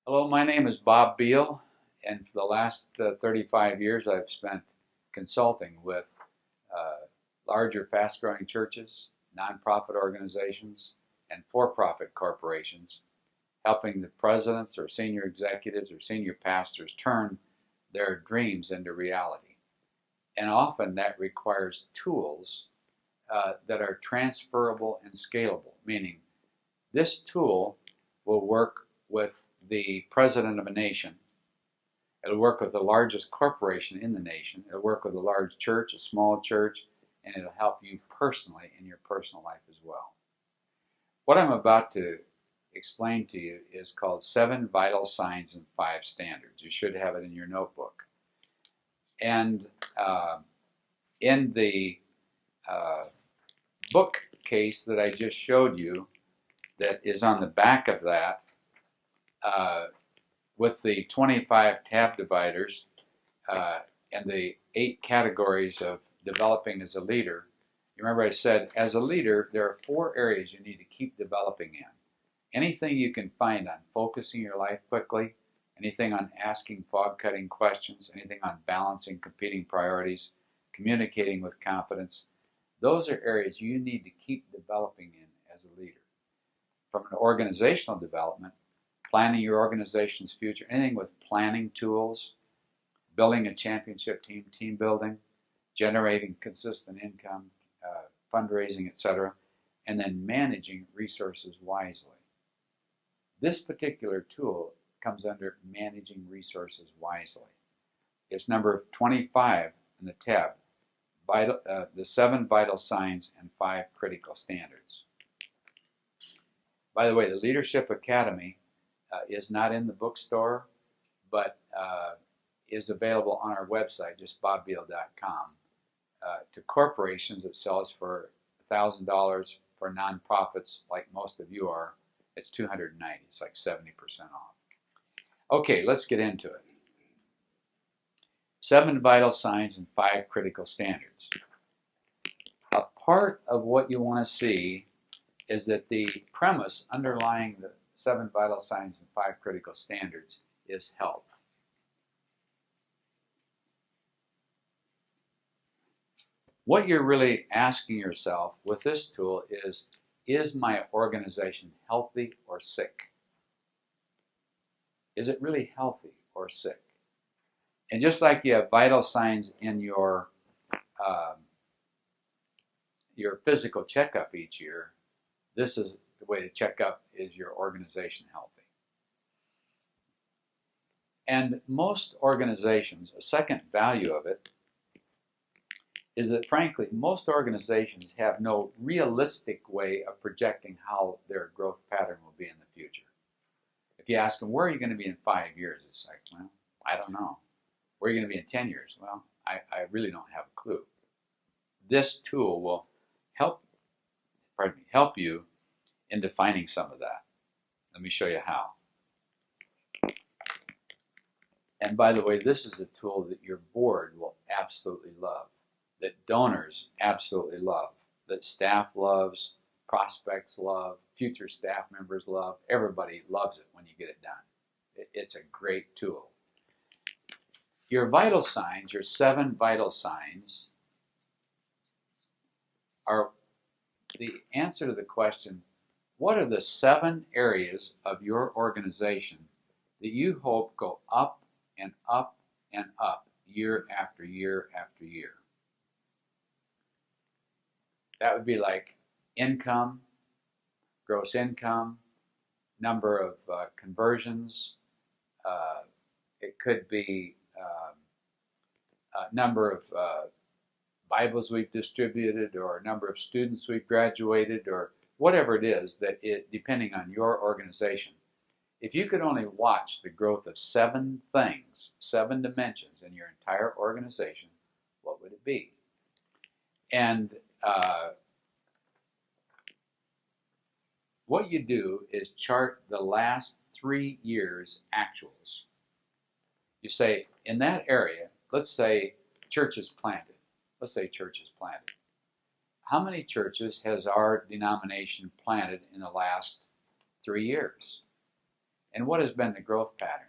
Hello, my name is Bobb Biehl, and for the last 35 years I've spent consulting with uh, larger, fast growing churches, nonprofit organizations, and for profit corporations, helping the presidents or senior executives or senior pastors turn their dreams into reality. And often that requires tools that are transferable and scalable, meaning this tool will work with the president of a nation. It'll work with the largest corporation in the nation. It'll work with a large church, a small church, and it'll help you personally in your personal life as well. What I'm about to explain to you is called 7 Vital Signs and 5 Standards. You should have it in your notebook. And in the uh, bookcase that I just showed you, that is on the back of that, uh, with the 25 tab dividers uh, and the 8 categories of developing as a leader. You remember I said, as a leader, there are 4 areas you need to keep developing in. Anything you can find on focusing your life quickly, anything on asking fog-cutting questions, anything on balancing competing priorities, communicating with confidence. Those are areas you need to keep developing in as a leader. From an organizational development, planning your organization's future, anything with planning tools, building a championship team, team building, generating consistent income, fundraising, etc., and then managing resources wisely. This particular tool comes under managing resources wisely. It's number 25 in the tab, the 7 vital signs and 5 critical standards. By the way, the Leadership Academy is not in the bookstore, but is available on our website, just bobbbiehl.com. To corporations, it sells for $1,000. For nonprofits, like most of you are, it's $290. It's like 70% off. Okay, let's get into it. 7 vital signs and 5 critical standards. A part of what you want to see is that the premise underlying the 7 vital signs and 5 critical standards is health. What you're really asking yourself with this tool is my organization healthy or sick? Is it really healthy or sick? And just like you have vital signs in your physical checkup each year, this is the way to check up, is your organization healthy? And most organizations, a second value of it, is that frankly, most organizations have no realistic way of projecting how their growth pattern will be in the future. If you ask them, where are you going to be in 5 years? It's like, well, I don't know. Where are you going to be in 10 years? Well, I really don't have a clue. This tool will help you in defining some of that. Let me show you how. And by the way, this is a tool that your board will absolutely love, that donors absolutely love, that staff loves, prospects love, future staff members love. Everybody loves it when you get it done. It's a great tool. Your vital signs, your 7 vital signs, are the answer to the question, what are the 7 areas of your organization that you hope go up and up and up year after year after year? That would be like income, gross income, number of conversions. It could be number of Bibles we've distributed, or number of students we've graduated, or whatever it is that depending on your organization. If you could only watch the growth of 7 things, 7 dimensions in your entire organization, what would it be? And what you do is chart the last 3 years' actuals. You say, in that area, let's say churches planted. Let's say churches planted. How many churches has our denomination planted in the last 3 years? And what has been the growth pattern?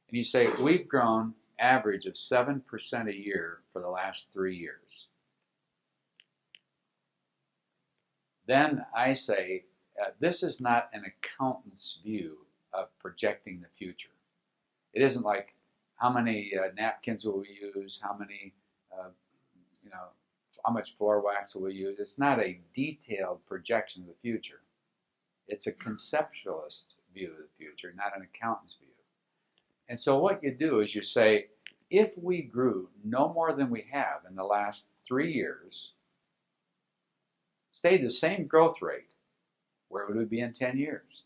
And you say, we've grown average of 7% a year for the last 3 years. Then I say, this is not an accountant's view of projecting the future. It isn't like how many napkins will we use, how many, how much floor wax will we use. It's not a detailed projection of the future. It's a conceptualist view of the future, not an accountant's view. And so what you do is you say, if we grew no more than we have in the last 3 years, stayed the same growth rate, where would we be in 10 years?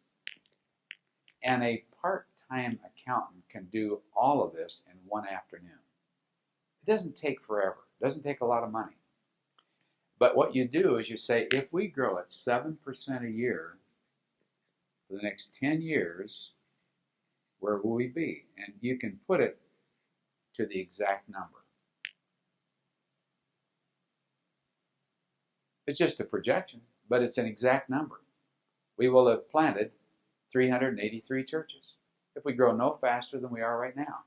And a part-time accountant can do all of this in one afternoon. It doesn't take forever. It doesn't take a lot of money. But what you do is you say, if we grow at 7% a year for the next 10 years, where will we be? And you can put it to the exact number. It's just a projection, but it's an exact number. We will have planted 383 churches if we grow no faster than we are right now.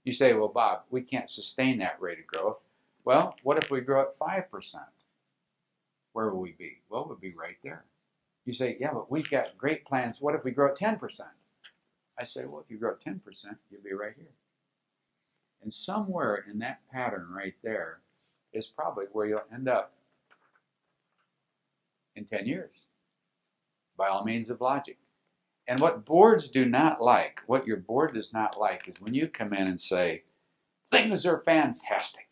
You say, well, Bob, we can't sustain that rate of growth. Well, what if we grow at 5%? Where will we be? Well, we'll be right there. You say, yeah, but we've got great plans. What if we grow at 10%? I say, well, if you grow at 10%, you'll be right here. And somewhere in that pattern right there is probably where you'll end up in 10 years, by all means of logic. And what boards do not like, what your board does not like, is when you come in and say, things are fantastic.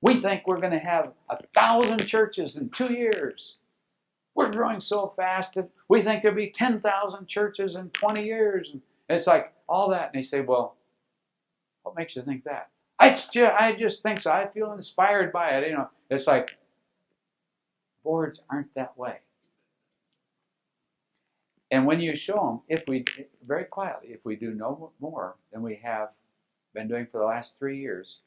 We think we're going to have 1,000 churches in 2 years. We're growing so fast that we think there'll be 10,000 churches in 20 years. And it's like all that. And they say, well, what makes you think that? I just think so. I feel inspired by it. It's like boards aren't that way. And when you show them, very quietly, if we do no more than we have been doing for the last 3 years,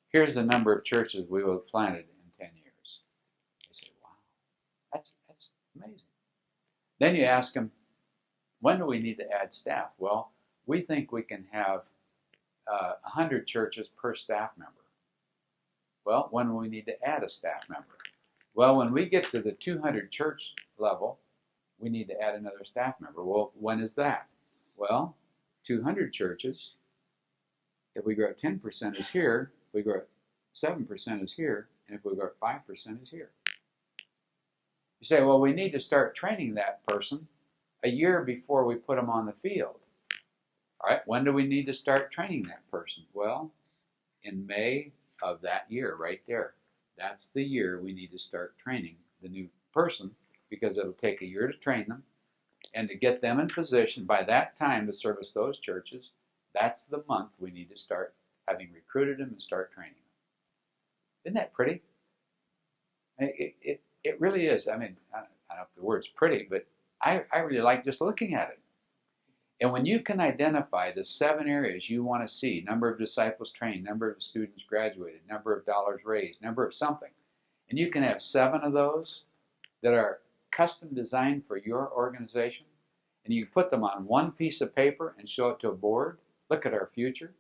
here's the number of churches we will have planted in 10 years. They say, wow, that's amazing. Then you ask them, when do we need to add staff? Well, we think we can have 100 churches per staff member. Well, when will we need to add a staff member? Well, when we get to the 200 church level, we need to add another staff member. Well, when is that? Well, 200 churches, if we grow at 10% is here, if we grow at 7% is here, and if we grow at 5% is here. You say, well, we need to start training that person a year before we put them on the field. All right, when do we need to start training that person? Well, in May of that year, right there. That's the year we need to start training the new person, because it'll take a year to train them and to get them in position by that time to service those churches. That's the month we need to start having recruited them and start training them. Isn't that pretty? It really is. I mean, I don't know if the word's pretty, but I really like just looking at it. And when you can identify the 7 areas you want to see, number of disciples trained, number of students graduated, number of dollars raised, number of something, and you can have 7 of those that are custom designed for your organization, and you put them on one piece of paper and show it to a board, look at our future.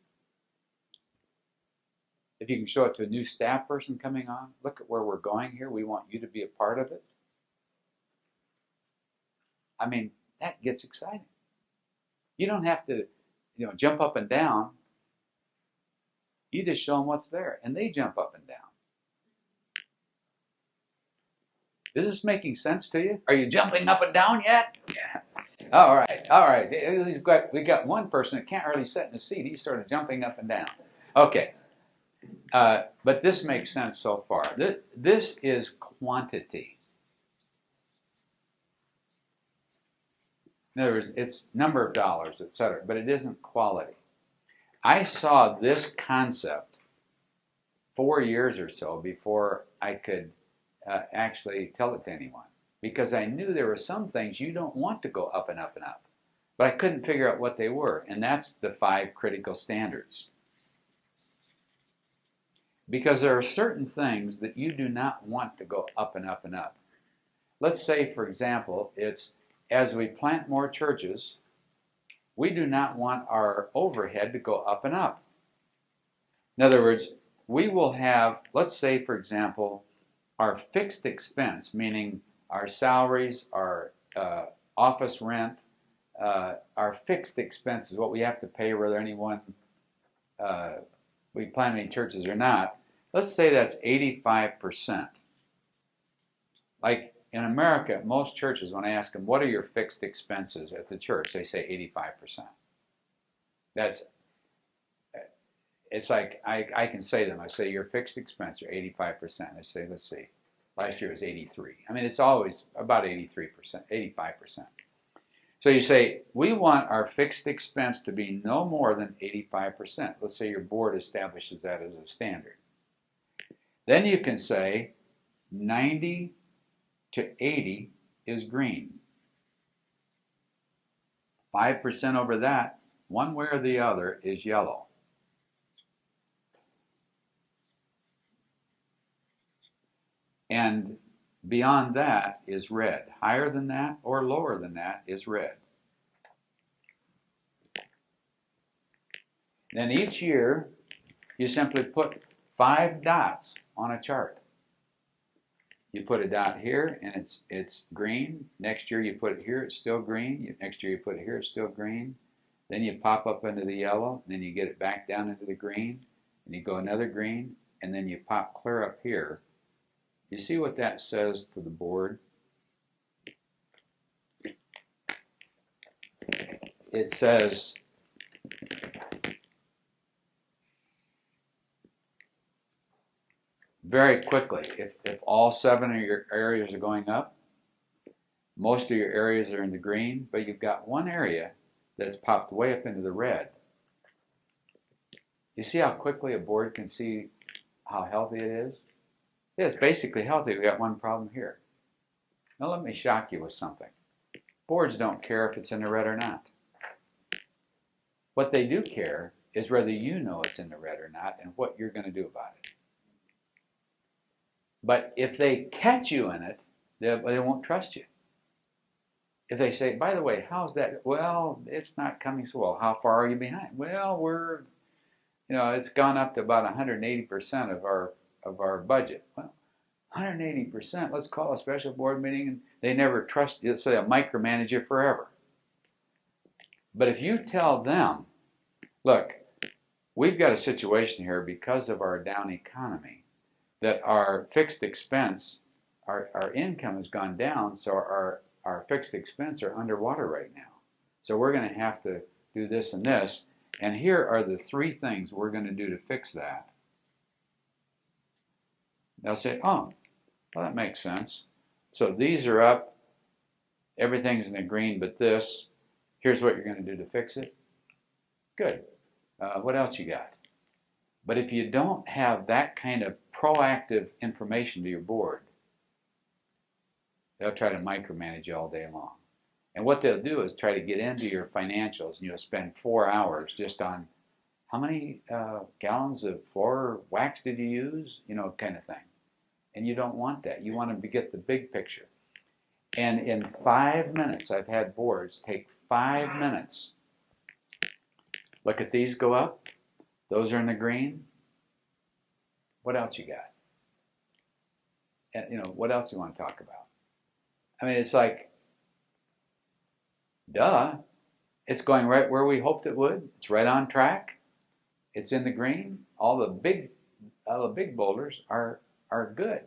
If you can show it to a new staff person coming on, look at where we're going here. We want you to be a part of it. I mean, that gets exciting. You don't have to, jump up and down. You just show them what's there, and they jump up and down. Is this making sense to you? Are you jumping up and down yet? Yeah. All right. We got one person that can't really sit in the seat. He's sort of jumping up and down. Okay. But this makes sense so far. This is quantity. In other words, it's number of dollars, etc., but it isn't quality. I saw this concept 4 years or so before I could actually tell it to anyone, because I knew there were some things you don't want to go up and up and up, but I couldn't figure out what they were, and that's the 5 critical standards. Because there are certain things that you do not want to go up and up and up. Let's say, for example, it's as we plant more churches, we do not want our overhead to go up and up. In other words, we will have, let's say, for example, our fixed expense, meaning our salaries, our office rent, our fixed expenses, what we have to pay, whether anyone we plant any churches or not. Let's say that's 85%. Like in America, most churches, when I ask them, what are your fixed expenses at the church, they say 85%. It's like I can say to them, I say, your fixed expense are 85%. I say, let's see, last year was 83. I mean, it's always about 83%, 85%. So you say, we want our fixed expense to be no more than 85%. Let's say your board establishes that as a standard. Then you can say 90 to 80 is green. 5% over that, one way or the other, is yellow. And beyond that is red. Higher than that or lower than that is red. Then each year, you simply put 5 dots on a chart. You put a dot here and it's green. Next year you put it here, it's still green. Next year you put it here, it's still green. Then you pop up into the yellow, and then you get it back down into the green, and you go another green, and then you pop clear up here. You see what that says to the board? It says very quickly, if all 7 of your areas are going up, most of your areas are in the green, but you've got one area that's popped way up into the red. You see how quickly a board can see how healthy it is? Yeah, it's basically healthy. We got one problem here. Now let me shock you with something. Boards don't care if it's in the red or not. What they do care is whether you know it's in the red or not and what you're going to do about it. But if they catch you in it, they won't trust you. If they say, by the way, how's that? Well, it's not coming so well. How far are you behind? Well, it's gone up to about 180% of our budget. Well, 180%, let's call a special board meeting, and they never trust you, so they'll micromanage you forever. But if you tell them, look, we've got a situation here because of our down economy that our fixed expense, our income has gone down, so our fixed expense are underwater right now. So we're going to have to do this and this, and here are the 3 things we're going to do to fix that. They'll say, oh, well, that makes sense. So these are up, everything's in the green but this. Here's what you're going to do to fix it. Good. What else you got? But if you don't have that kind of proactive information to your board, they'll try to micromanage you all day long. And what they'll do is try to get into your financials, and you'll spend 4 hours just on how many gallons of floor wax did you use, kind of thing. And you don't want that. You want to get the big picture. And in 5 minutes, I've had boards take 5 minutes. Look at these go up. Those are in the green. What else you got? And, what else you want to talk about? I mean, it's like, duh. It's going right where we hoped it would. It's right on track. It's in the green. All the big boulders are good.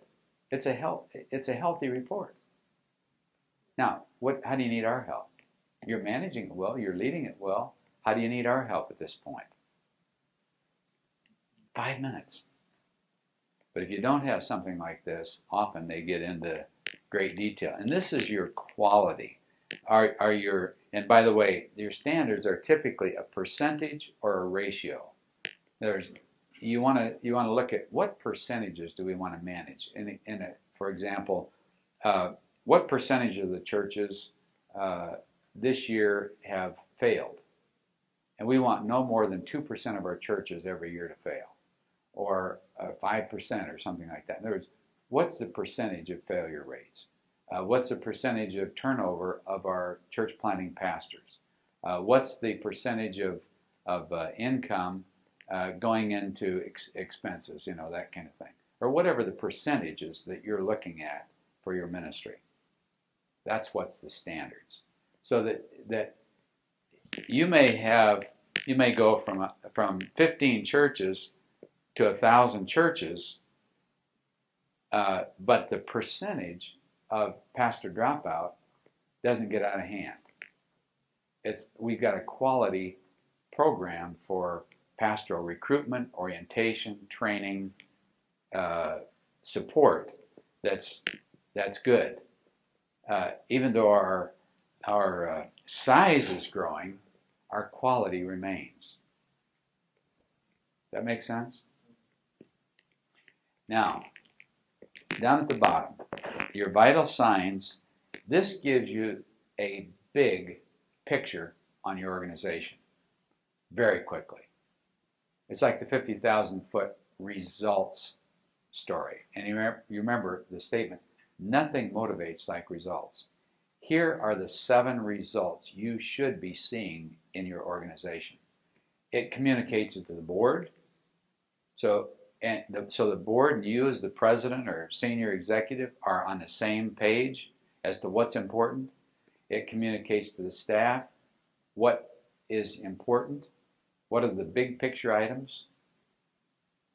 It's a healthy report. Now, how do you need our help? You're managing it well. You're leading it well. How do you need our help at this point? 5 minutes. But if you don't have something like this, often they get into great detail. And this is your quality. And by the way, your standards are typically a percentage or a ratio. You want to look at what percentages do we want to manage. For example, what percentage of the churches this year have failed? And we want no more than 2% of our churches every year to fail, or 5% or something like that. In other words, what's the percentage of failure rates? What's the percentage of turnover of our church planting pastors? What's the percentage of income going into expenses, that kind of thing, or whatever the percentages that you're looking at for your ministry. That's what's the standards. So that you may go from 15 churches to 1,000 churches, but the percentage of pastor dropout doesn't get out of hand. We've got a quality program for pastoral recruitment, orientation, training, support. That's good. Even though our size is growing, our quality remains. That makes sense? Now, down at the bottom, your vital signs. This gives you a big picture on your organization very quickly. It's like the 50,000-foot results story. And you remember the statement, nothing motivates like results. Here are the 7 results you should be seeing in your organization. It communicates it to the board. So the board and you as the president or senior executive are on the same page as to what's important. It communicates to the staff what is important, what are the big picture items.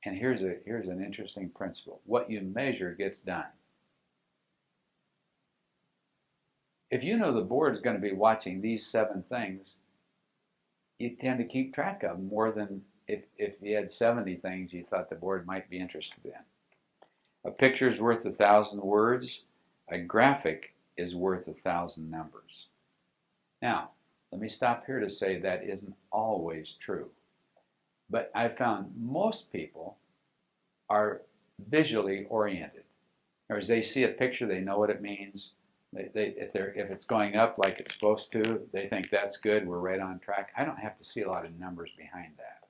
And here's an interesting principle. What you measure gets done. If you know the board is going to be watching these 7 things, you tend to keep track of them more than if you had 70 things you thought the board might be interested in. A picture is worth 1,000 words. A graphic is worth 1,000 numbers. Now, let me stop here to say that isn't always true. But I found most people are visually oriented. Or as they see a picture, they know what it means. If it's going up like it's supposed to, they think that's good, we're right on track. I don't have to see a lot of numbers behind that.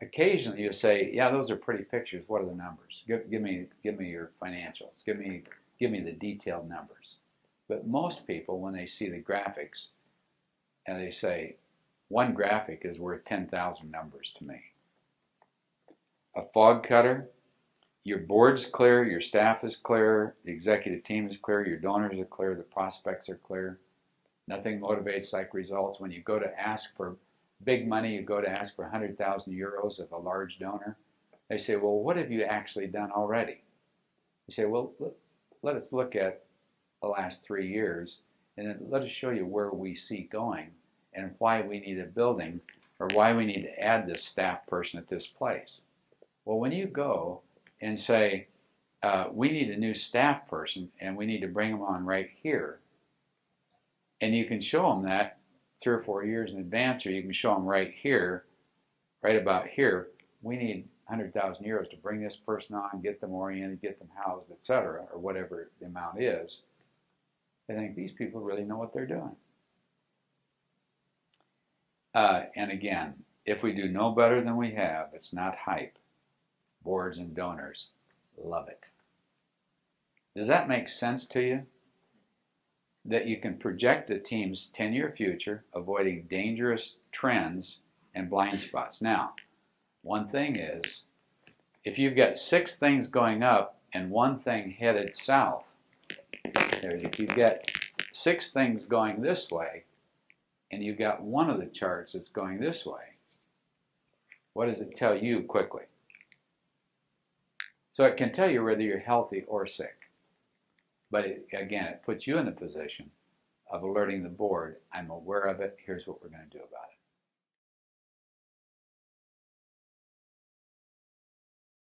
Occasionally you say, yeah, those are pretty pictures. What are the numbers? Give me your financials. Give me the detailed numbers. But most people, when they see the graphics, and they say, one graphic is worth 10,000 numbers to me. A fog cutter, your board's clear, your staff is clear, the executive team is clear, your donors are clear, the prospects are clear. Nothing motivates like results. When you go to ask for big money, you go to ask for 100,000 euros of a large donor. They say, well, what have you actually done already? You say, well, let us look at the last 3 years, and then let us show you where we see going and why we need a building or why we need to add this staff person at this place. Well, when you go and say, we need a new staff person and we need to bring them on right here, and you can show them that 3 or 4 years in advance, or you can show them right here, right about here, we need 100,000 euros to bring this person on, get them oriented, get them housed, etc., or whatever the amount is. I think these people really know what they're doing. And again, if we do no better than we have, it's not hype. Boards and donors love it. Does that make sense to you? That you can project a team's 10-year future, avoiding dangerous trends and blind spots. Now, one thing is, if you've got 6 things going up and 1 thing headed south, if you've got 6 things going this way, and you've got one of the charts that's going this way, what does it tell you quickly? So it can tell you whether you're healthy or sick. But again, it puts you in the position of alerting the board, I'm aware of it, here's what we're going to do about it.